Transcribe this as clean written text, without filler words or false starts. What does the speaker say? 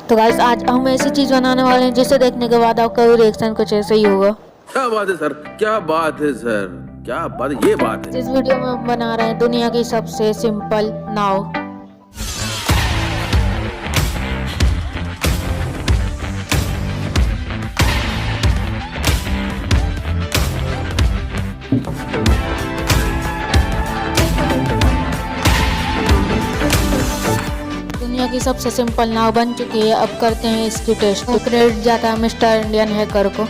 तो गाइस आज हम ऐसी चीज बनाने वाले हैं जिसे देखने के बाद आपका भी रिएक्शन कुछ ऐसे ही होगा। क्या बात है सर, क्या बात है सर, क्या बात है, ये बात है। इस वीडियो में हम बना रहे हैं दुनिया की सबसे सिंपल नाव। दुनिया की सबसे सिंपल नाव बन चुकी है। अब करते हैं इसकी टेस्ट। तो क्रेडिट जाता है मिस्टर इंडियन हैकर को।